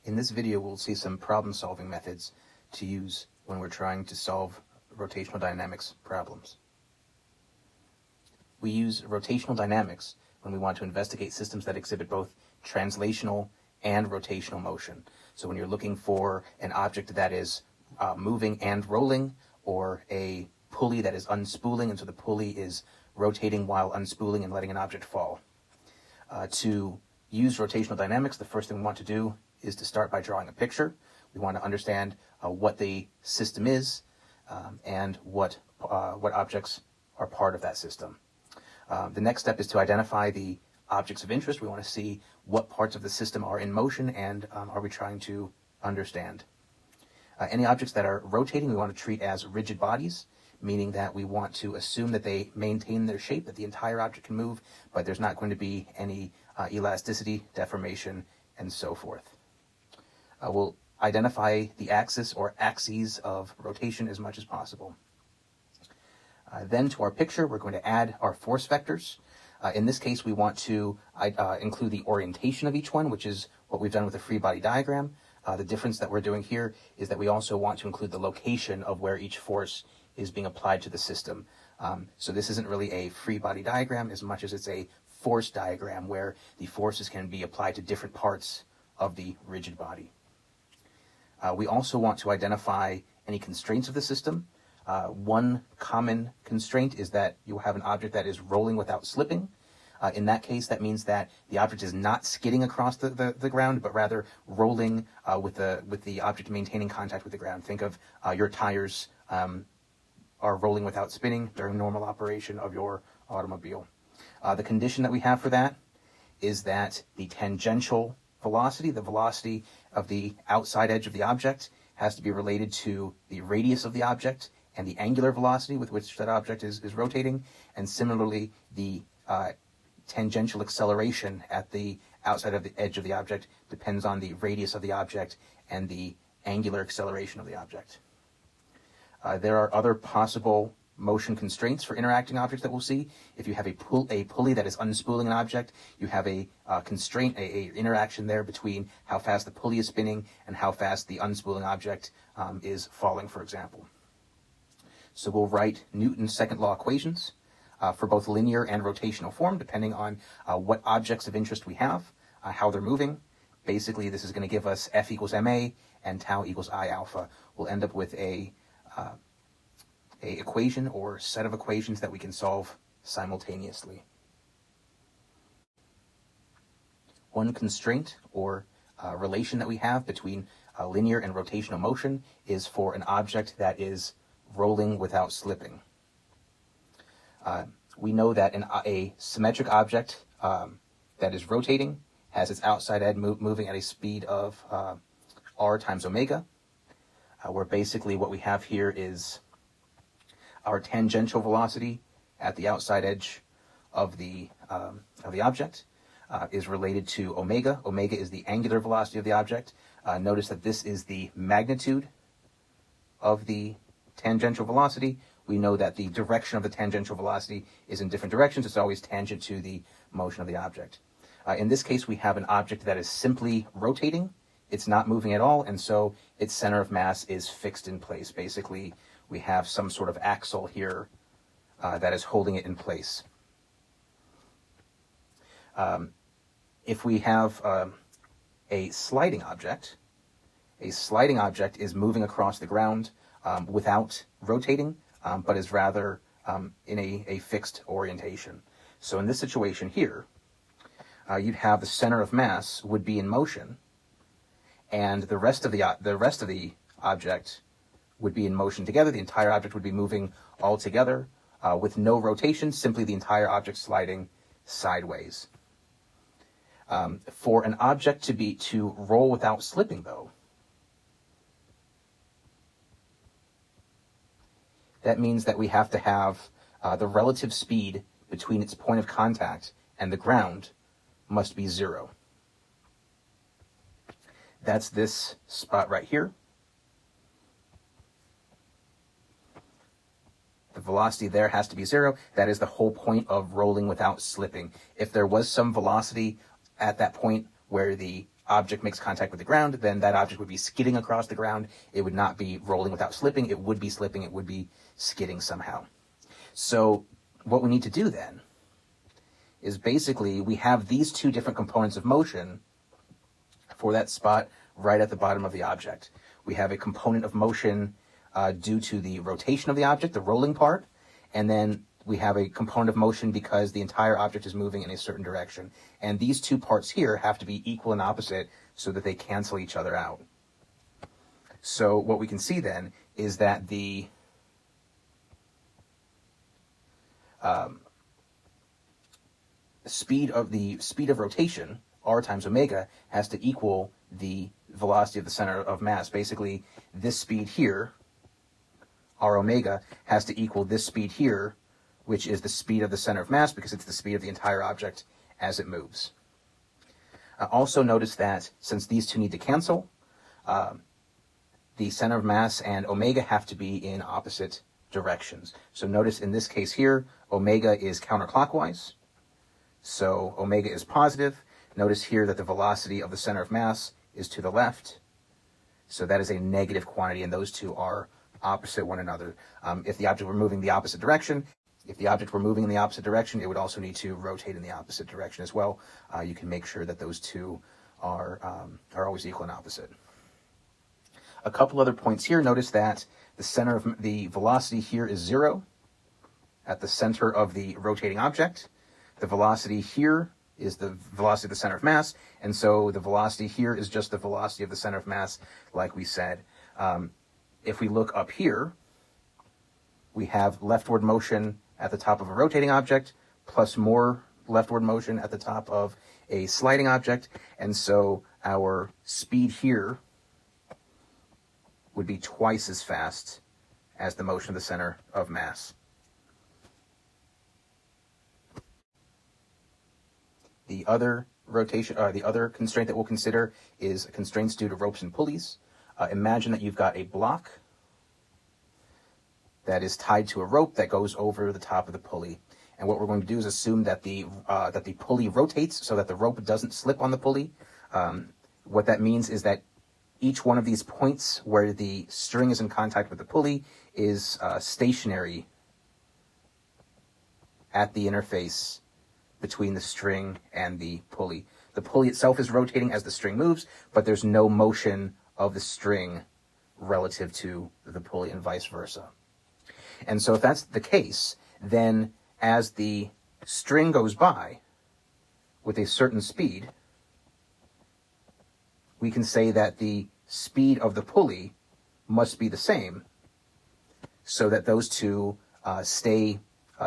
In this video, we'll see some problem-solving methods to use when we're trying to solve rotational dynamics problems. We use rotational dynamics when we want to investigate systems that exhibit both translational and rotational motion. So when you're looking for an object that is moving and rolling, or a pulley that is unspooling, and so the pulley is rotating while unspooling and letting an object fall. To use rotational dynamics, the first thing we want to do is to start by drawing a picture. We want to understand what the system is and what objects are part of that system. The next step is to identify the objects of interest. We want to see what parts of the system are in motion and are we trying to understand. Any objects that are rotating we want to treat as rigid bodies, meaning that we want to assume that they maintain their shape, that the entire object can move, but there's not going to be any elasticity, deformation, and so forth. We'll identify the axis or axes of rotation as much as possible. Then to our picture, we're going to add our force vectors. In this case, we want to include the orientation of each one, which is what we've done with the free body diagram. The difference that we're doing here is that we also want to include the location of where each force is being applied to the system. So this isn't really a free body diagram as much as it's a force diagram where the forces can be applied to different parts of the rigid body. We also want to identify any constraints of the system. One common constraint is that you have an object that is rolling without slipping. In that case, that means that the object is not skidding across the ground, but rather rolling with the object maintaining contact with the ground. Think of your tires are rolling without spinning during normal operation of your automobile. The condition that we have for that is that the tangential velocity, the velocity of the outside edge of the object, has to be related to the radius of the object and the angular velocity with which that object is rotating, and similarly the tangential acceleration at the outside of the edge of the object depends on the radius of the object and the angular acceleration of the object. There are other possible motion constraints for interacting objects that we'll see. If you have a pulley that is unspooling an object, you have a constraint, a interaction there between how fast the pulley is spinning and how fast the unspooling object is falling, for example. So we'll write Newton's second law equations for both linear and rotational form, depending on what objects of interest we have, how they're moving. Basically, this is going to give us F equals ma and tau equals I alpha. We'll end up with a equation or set of equations that we can solve simultaneously. One constraint or relation that we have between linear and rotational motion is for an object that is rolling without slipping. We know that a symmetric object that is rotating has its outside edge moving at a speed of r times omega, where basically what we have here is our tangential velocity at the outside edge of the object is related to omega. Omega is the angular velocity of the object. Notice that this is the magnitude of the tangential velocity. We know that the direction of the tangential velocity is in different directions. It's always tangent to the motion of the object. In this case, we have an object that is simply rotating. It's not moving at all, and so its center of mass is fixed in place. Basically, we have some sort of axle here that is holding it in place. If we have a sliding object is moving across the ground without rotating, but is rather in a fixed orientation. So in this situation here, you'd have the center of mass would be in motion, and the rest of the object would be in motion together. The entire object would be moving all together with no rotation, simply the entire object sliding sideways. For an object to roll without slipping, though, that means that we have to have the relative speed between its point of contact and the ground must be 0. That's this spot right here. The velocity there has to be 0. That is the whole point of rolling without slipping. If there was some velocity at that point where the object makes contact with the ground, then that object would be skidding across the ground. It would not be rolling without slipping. It would be slipping. It would be skidding somehow. So what we need to do then is basically we have these two different components of motion for that spot right at the bottom of the object. We have a component of motion due to the rotation of the object, the rolling part, and then we have a component of motion because the entire object is moving in a certain direction. And these two parts here have to be equal and opposite so that they cancel each other out. So what we can see then is that the speed of rotation, r times omega, has to equal the velocity of the center of mass. Basically, this speed here, r omega, has to equal this speed here, which is the speed of the center of mass because it's the speed of the entire object as it moves. Also notice that since these two need to cancel, the center of mass and omega have to be in opposite directions. So notice in this case here, omega is counterclockwise. So omega is positive. Notice here that the velocity of the center of mass is to the left. So that is a negative quantity, and those two are opposite one another. If the object were moving the opposite direction, it would also need to rotate in the opposite direction as well. You can make sure that those two are always equal and opposite. A couple other points here. Notice that the center of the velocity here is 0 at the center of the rotating object. The velocity here is the velocity of the center of mass, and so the velocity here is just the velocity of the center of mass, like we said. If we look up here, we have leftward motion at the top of a rotating object, plus more leftward motion at the top of a sliding object, and so our speed here would be twice as fast as the motion of the center of mass. The other constraint that we'll consider is constraints due to ropes and pulleys. Imagine that you've got a block that is tied to a rope that goes over the top of the pulley. And what we're going to do is assume that the pulley rotates so that the rope doesn't slip on the pulley. What that means is that each one of these points where the string is in contact with the pulley is stationary at the interface between the string and the pulley. The pulley itself is rotating as the string moves, but there's no motion of the string relative to the pulley and vice versa. And so if that's the case, then as the string goes by with a certain speed, we can say that the speed of the pulley must be the same so that those two stay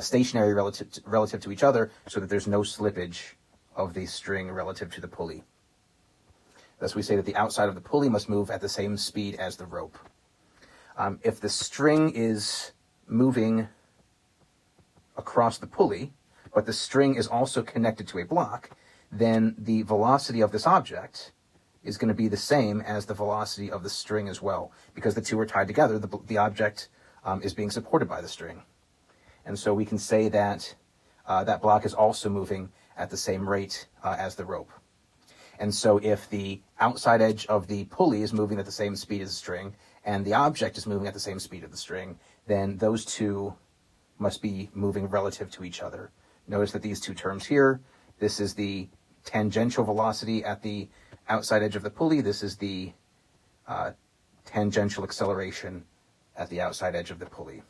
stationary relative to each other so that there's no slippage of the string relative to the pulley. Thus we say that the outside of the pulley must move at the same speed as the rope. If the string is moving across the pulley, but the string is also connected to a block, then the velocity of this object is going to be the same as the velocity of the string as well. Because the two are tied together, the object is being supported by the string. And so we can say that that block is also moving at the same rate as the rope. And so if the outside edge of the pulley is moving at the same speed as the string, and the object is moving at the same speed of the string, then those two must be moving relative to each other. Notice that these two terms here, this is the tangential velocity at the outside edge of the pulley, this is the tangential acceleration at the outside edge of the pulley.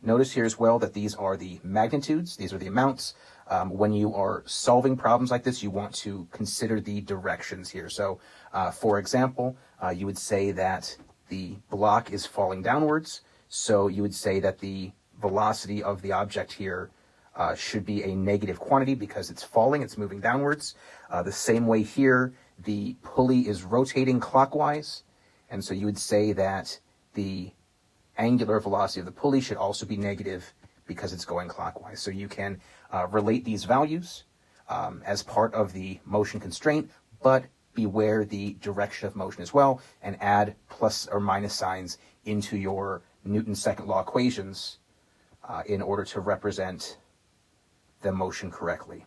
Notice here as well that these are the magnitudes, these are the amounts. When you are solving problems like this, you want to consider the directions here. So, for example, you would say that the block is falling downwards, so you would say that the velocity of the object here should be a negative quantity because it's falling, it's moving downwards. The same way here, the pulley is rotating clockwise, and so you would say that the angular velocity of the pulley should also be negative because it's going clockwise. So you can relate these values as part of the motion constraint, but beware the direction of motion as well, and add plus or minus signs into your Newton's second law equations in order to represent the motion correctly.